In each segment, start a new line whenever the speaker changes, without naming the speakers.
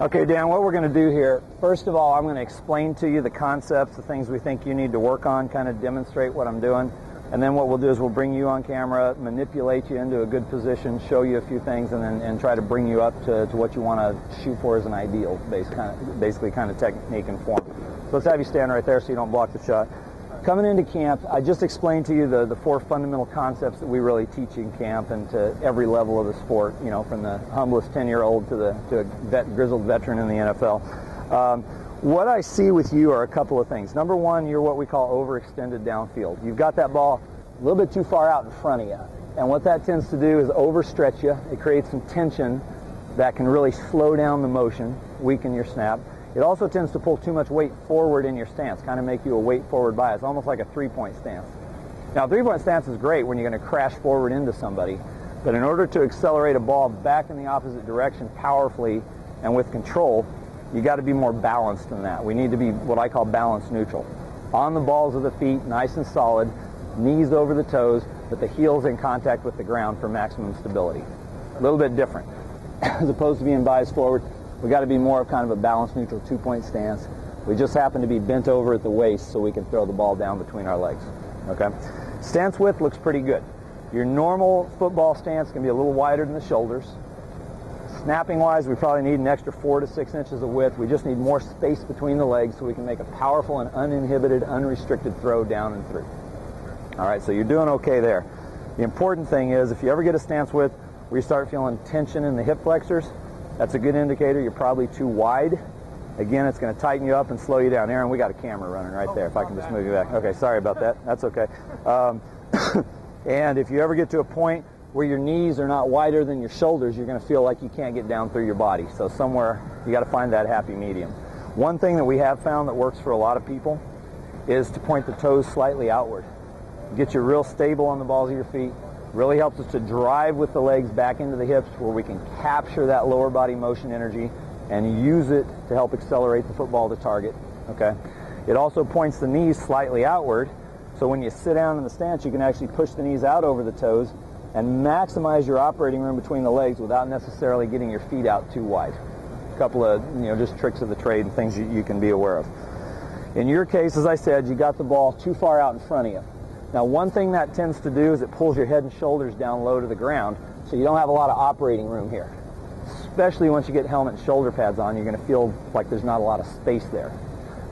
Okay, Dan, what we're going to do here, first of all, I'm going to explain to you the concepts, the things we think you need to work on, kind of demonstrate what I'm doing. And then what we'll do is we'll bring you on camera, manipulate you into a good position, show you a few things, and try to bring you up to what you want to shoot for as an ideal, basically kind of technique and form. So let's have you stand right there so you don't block the shot. Coming into camp, I just explained to you the four fundamental concepts that we really teach in camp and to every level of the sport, you know, from the humblest 10-year-old to a grizzled veteran in the NFL. What I see with you are a couple of things. Number one, you're what we call overextended downfield. You've got that ball a little bit too far out in front of you. And what that tends to do is overstretch you. It creates some tension that can really slow down the motion, weaken your snap. It also tends to pull too much weight forward in your stance, kind of make you a weight forward bias, almost like a three-point stance. Now, a three-point stance is great when you're going to crash forward into somebody, but in order to accelerate a ball back in the opposite direction powerfully and with control, you got to be more balanced than that. We need to be what I call balance neutral. On the balls of the feet, nice and solid, knees over the toes, but the heels in contact with the ground for maximum stability. A little bit different. As opposed to being biased forward, we got to be more of kind of a balance neutral two-point stance. We just happen to be bent over at the waist so we can throw the ball down between our legs. Okay? Stance width looks pretty good. Your normal football stance can be a little wider than the shoulders. Snapping-wise, we probably need an extra 4 to 6 inches of width. We just need more space between the legs so we can make a powerful and uninhibited, unrestricted throw down and through. All right, so you're doing okay there. The important thing is if you ever get a stance width where you start feeling tension in the hip flexors, that's a good indicator you're probably too wide. Again, it's going to tighten you up and slow you down. Aaron, we got a camera running right there. If I can just move you back. Okay, sorry about that. That's okay. And if you ever get to a point where your knees are not wider than your shoulders, you're going to feel like you can't get down through your body. So somewhere, you got to find that happy medium. One thing that we have found that works for a lot of people is to point the toes slightly outward. Get you real stable on the balls of your feet. Really helps us to drive with the legs back into the hips where we can capture that lower body motion energy and use it to help accelerate the football to target. Okay. It also points the knees slightly outward, so when you sit down in the stance, you can actually push the knees out over the toes and maximize your operating room between the legs without necessarily getting your feet out too wide. A couple of, just tricks of the trade and things you can be aware of. In your case, as I said, you got the ball too far out in front of you. Now, one thing that tends to do is it pulls your head and shoulders down low to the ground, so you don't have a lot of operating room here. Especially once you get helmet and shoulder pads on, you're going to feel like there's not a lot of space there.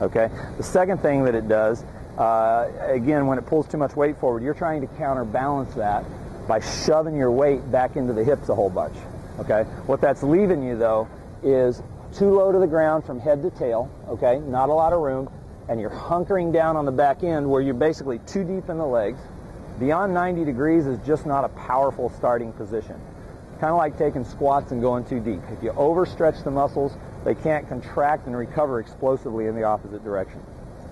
Okay? The second thing that it does, again, when it pulls too much weight forward, you're trying to counterbalance that by shoving your weight back into the hips a whole bunch. Okay? What that's leaving you, though, is too low to the ground from head to tail. Okay? Not a lot of room. And you're hunkering down on the back end where you're basically too deep in the legs. Beyond 90 degrees is just not a powerful starting position. Kind of like taking squats and going too deep. If you overstretch the muscles, they can't contract and recover explosively in the opposite direction.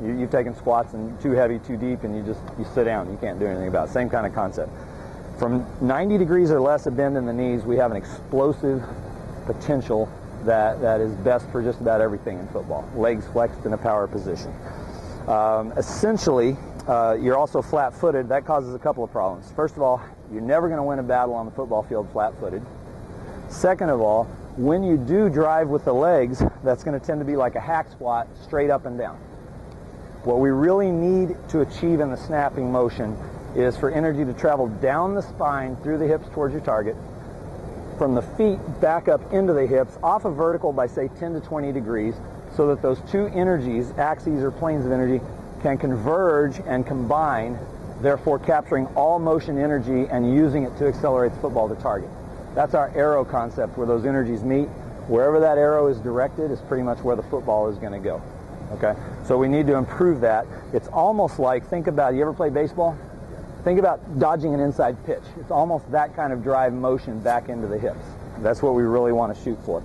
You've taken squats and too heavy, too deep, and you sit down. You can't do anything about it. Same kind of concept. From 90 degrees or less of bend in the knees, we have an explosive potential that is best for just about everything in football. Legs flexed in a power position. Essentially, you're also flat-footed. That causes a couple of problems. First of all, you're never going to win a battle on the football field flat-footed. Second of all, when you do drive with the legs, that's going to tend to be like a hack squat, straight up and down. What we really need to achieve in the snapping motion is for energy to travel down the spine, through the hips towards your target, from the feet back up into the hips, off a vertical by, say, 10 to 20 degrees, so that those two energies, axes or planes of energy, can converge and combine, therefore capturing all motion energy and using it to accelerate the football to target. That's our arrow concept, where those energies meet. Wherever that arrow is directed is pretty much where the football is going to go. Okay? So we need to improve that. It's almost like, think about, you ever play baseball? Think about dodging an inside pitch. It's almost that kind of drive motion back into the hips. That's what we really want to shoot for.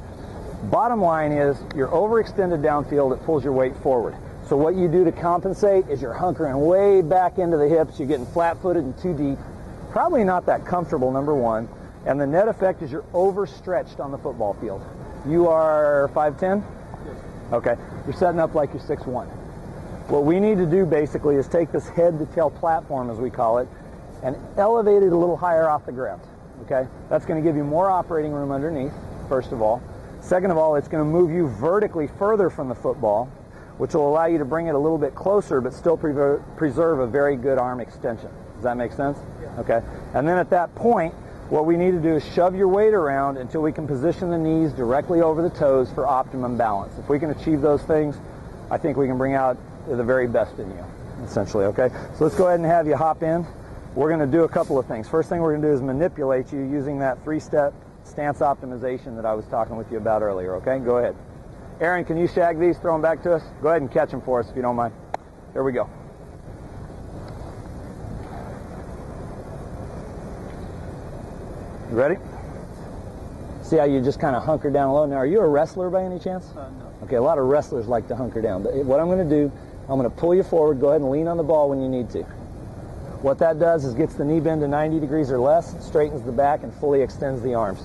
Bottom line is, you're overextended downfield, it pulls your weight forward. So what you do to compensate is you're hunkering way back into the hips, you're getting flat-footed and too deep. Probably not that comfortable, number one. And the net effect is you're overstretched on the football field. You are 5'10"? Okay. You're setting up like you're 6'1". What we need to do basically is take this head-to-tail platform, as we call it, and elevate it a little higher off the ground. Okay? That's going to give you more operating room underneath, first of all. Second of all, it's going to move you vertically further from the football, which will allow you to bring it a little bit closer but still preserve a very good arm extension. Does that make sense? Yeah. Okay. And then at that point, what we need to do is shove your weight around until we can position the knees directly over the toes for optimum balance. If we can achieve those things, I think we can bring out the very best in you, essentially, okay? So let's go ahead and have you hop in. We're going to do a couple of things. First thing we're going to do is manipulate you using that 3-step stance optimization that I was talking with you about earlier, okay? Go ahead. Aaron, can you shag these, throw them back to us? Go ahead and catch them for us if you don't mind. Here we go. You ready? See how you just kind of hunker down low? Now, are you a wrestler by any chance?
No.
Okay, a lot of wrestlers like to hunker down. But what I'm going to do, I'm going to pull you forward. Go ahead and lean on the ball when you need to. What that does is gets the knee bend to 90 degrees or less, straightens the back, and fully extends the arms.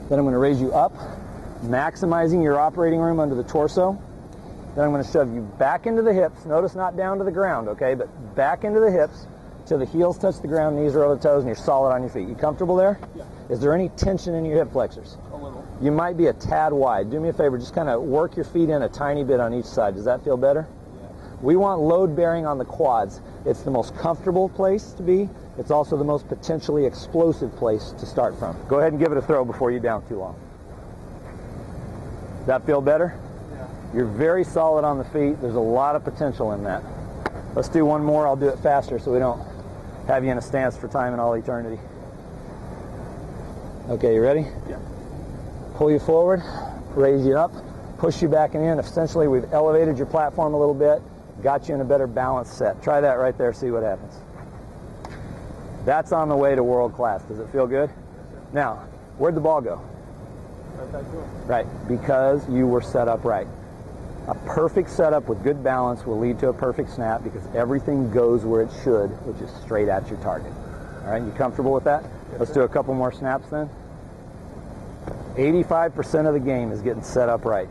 Then I'm going to raise you up, maximizing your operating room under the torso. Then I'm going to shove you back into the hips. Notice not down to the ground, okay, but back into the hips till the heels touch the ground, knees are over the toes, and you're solid on your feet. You comfortable there?
Yeah.
Is there any tension in your hip flexors?
A little.
You might be a tad wide. Do me a favor, just kind of work your feet in a tiny bit on each side. Does that feel better?
Yeah.
We want load bearing on the quads. It's the most comfortable place to be. It's also the most potentially explosive place to start from. Go ahead and give it a throw before you're down too long. Does that feel better?
Yeah.
You're very solid on the feet. There's a lot of potential in that. Let's do one more. I'll do it faster so we don't have you in a stance for time and all eternity. Okay, you ready?
Yeah.
Pull you forward, raise you up, push you back and in. Essentially, we've elevated your platform a little bit, got you in a better balance set. Try that right there, see what happens. That's on the way to world class. Does it feel good? Now, where'd the ball go?
Right back to it.
Right, because you were set up right. A perfect setup with good balance will lead to a perfect snap because everything goes where it should, which is straight at your target. All right, you comfortable with that? Let's do a couple more snaps then. 85% of the game is getting set up right.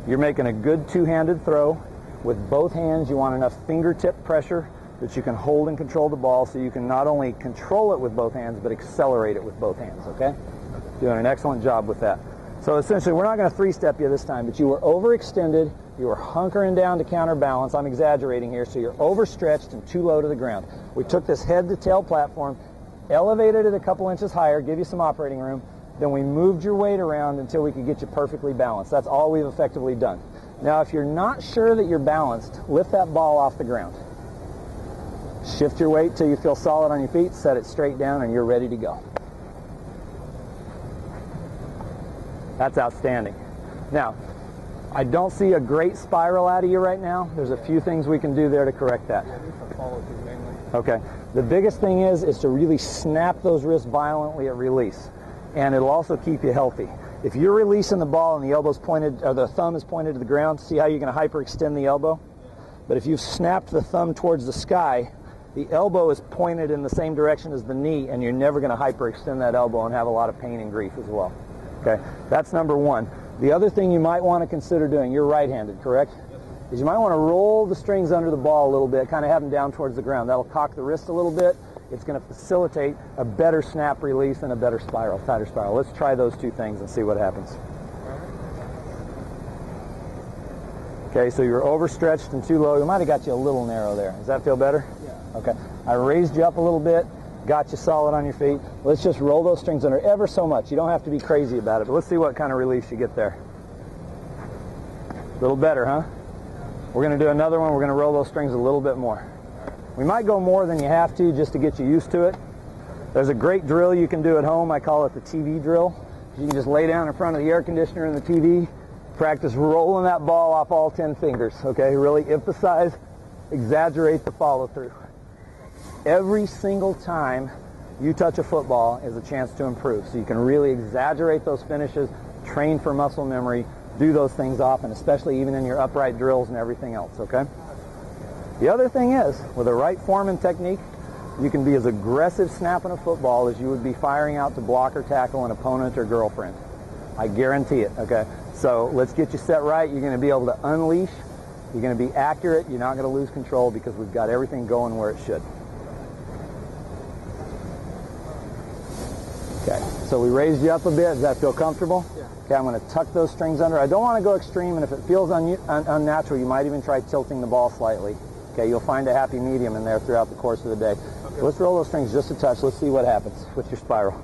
You're making a good two-handed throw. With both hands, you want enough fingertip pressure that you can hold and control the ball so you can not only control it with both hands, but accelerate it with both hands, okay? Doing an excellent job with that. So essentially, we're not going to three-step you this time, but you were overextended, you were hunkering down to counterbalance. I'm exaggerating here, so you're overstretched and too low to the ground. We took this head-to-tail platform, elevated it a couple inches higher, give you some operating room, then we moved your weight around until we could get you perfectly balanced. That's all we've effectively done. Now, if you're not sure that you're balanced, lift that ball off the ground. Shift your weight till you feel solid on your feet, set it straight down, and you're ready to go. That's outstanding. Now, I don't see a great spiral out of you right now. There's a few things we can do there to correct that.
Yeah, just a follow through mainly.
Okay. The biggest thing is to really snap those wrists violently at release. And it'll also keep you healthy. If you're releasing the ball and the elbow's pointed, or the thumb is pointed to the ground, see how you're going to hyperextend the elbow?
Yeah.
But if you've snapped the thumb towards the sky, the elbow is pointed in the same direction as the knee, and you're never going to hyperextend that elbow and have a lot of pain and grief as well. Okay, that's number one. The other thing you might want to consider doing, you're right-handed, correct?
Yes.
Is you might want to roll the strings under the ball a little bit, kind of have them down towards the ground. That'll cock the wrist a little bit. It's going to facilitate a better snap release and a better spiral, tighter spiral. Let's try those two things and see what happens. Okay, so you're overstretched and too low. We might have got you a little narrow there. Does that feel better?
Yeah.
Okay. I raised you up a little bit, got you solid on your feet. Let's just roll those strings under ever so much. You don't have to be crazy about it, but let's see what kind of release you get there. A little better, huh? We're going to do another one. We're going to roll those strings a little bit more. We might go more than you have to just to get you used to it. There's a great drill you can do at home. I call it the TV drill. You can just lay down in front of the air conditioner and the TV, practice rolling that ball off all 10 fingers, okay? Really emphasize, exaggerate the follow-through. Every single time you touch a football is a chance to improve. So you can really exaggerate those finishes, train for muscle memory, do those things often, especially even in your upright drills and everything else, okay? The other thing is, with the right form and technique, you can be as aggressive snapping a football as you would be firing out to block or tackle an opponent or girlfriend. I guarantee it, okay? So let's get you set right. You're going to be able to unleash. You're going to be accurate. You're not going to lose control because we've got everything going where it should. Okay, so we raised you up a bit. Does that feel comfortable?
Yeah.
Okay, I'm going to tuck those strings under. I don't want to go extreme, and if it feels unnatural, you might even try tilting the ball slightly. Okay, you'll find a happy medium in there throughout the course of the day. Okay. So let's roll those strings just a touch. Let's see what happens with your spiral.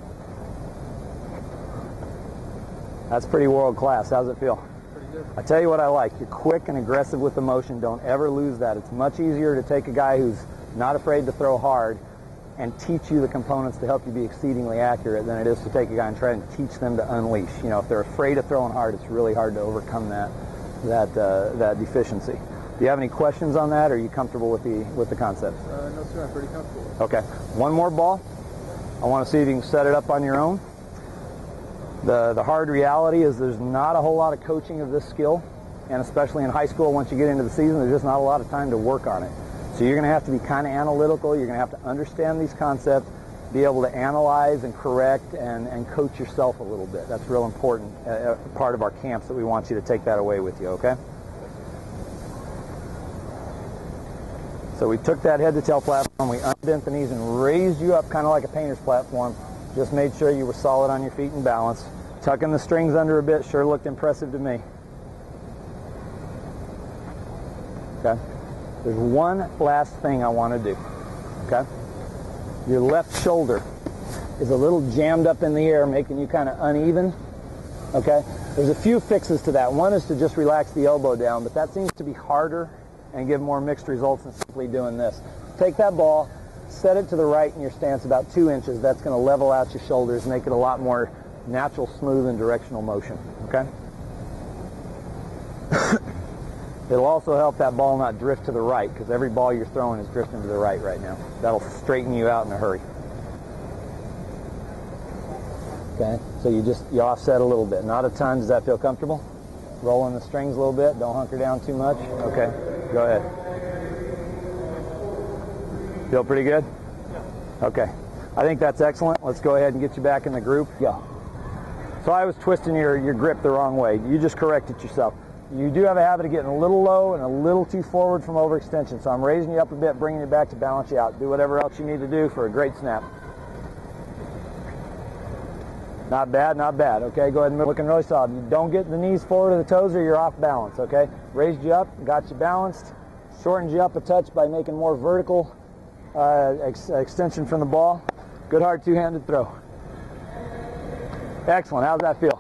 That's pretty world class. How's it feel?
Pretty good.
I tell you what I like. You're quick and aggressive with the motion. Don't ever lose that. It's much easier to take a guy who's not afraid to throw hard and teach you the components to help you be exceedingly accurate than it is to take a guy and try and teach them to unleash. You know, if they're afraid of throwing hard, it's really hard to overcome that deficiency. Do you have any questions on that, or are you comfortable with the concept?
No, sir. I'm pretty comfortable.
Okay. One more ball. I want to see if you can set it up on your own. The hard reality is there's not a whole lot of coaching of this skill, and especially in high school, once you get into the season, there's just not a lot of time to work on it. So you're going to have to be kind of analytical. You're going to have to understand these concepts, be able to analyze and correct and coach yourself a little bit. That's real important, part of our camps that we want you to take that away with you, okay? So we took that head-to-tail platform, we unbent the knees and raised you up kind of like a painter's platform. Just made sure you were solid on your feet and balanced. Tucking the strings under a bit sure looked impressive to me. Okay? There's one last thing I want to do. Okay? Your left shoulder is a little jammed up in the air, making you kind of uneven. Okay? There's a few fixes to that. One is to just relax the elbow down, but that seems to be harder and give more mixed results than simply doing this. Take that ball, set it to the right in your stance about 2 inches. That's going to level out your shoulders, make it a lot more natural, smooth, and directional motion. Okay? It'll also help that ball not drift to the right, because every ball you're throwing is drifting to the right now. That'll straighten you out in a hurry. Okay? So you offset a little bit. Not a ton. Does that feel comfortable? Rolling the strings a little bit. Don't hunker down too much. Okay. Go ahead. Feel pretty good? Yeah. Okay. I think that's excellent. Let's go ahead and get you back in the group. Go. So I was twisting your grip the wrong way. You just corrected yourself. You do have a habit of getting a little low and a little too forward from overextension. So I'm raising you up a bit, bringing you back to balance you out. Do whatever else you need to do for a great snap. Not bad, not bad. Okay, go ahead and move. Looking really solid. You don't get the knees forward to the toes or you're off balance, okay? Raised you up, got you balanced, shortened you up a touch by making more vertical extension from the ball. Good hard two-handed throw. Excellent. How's that feel?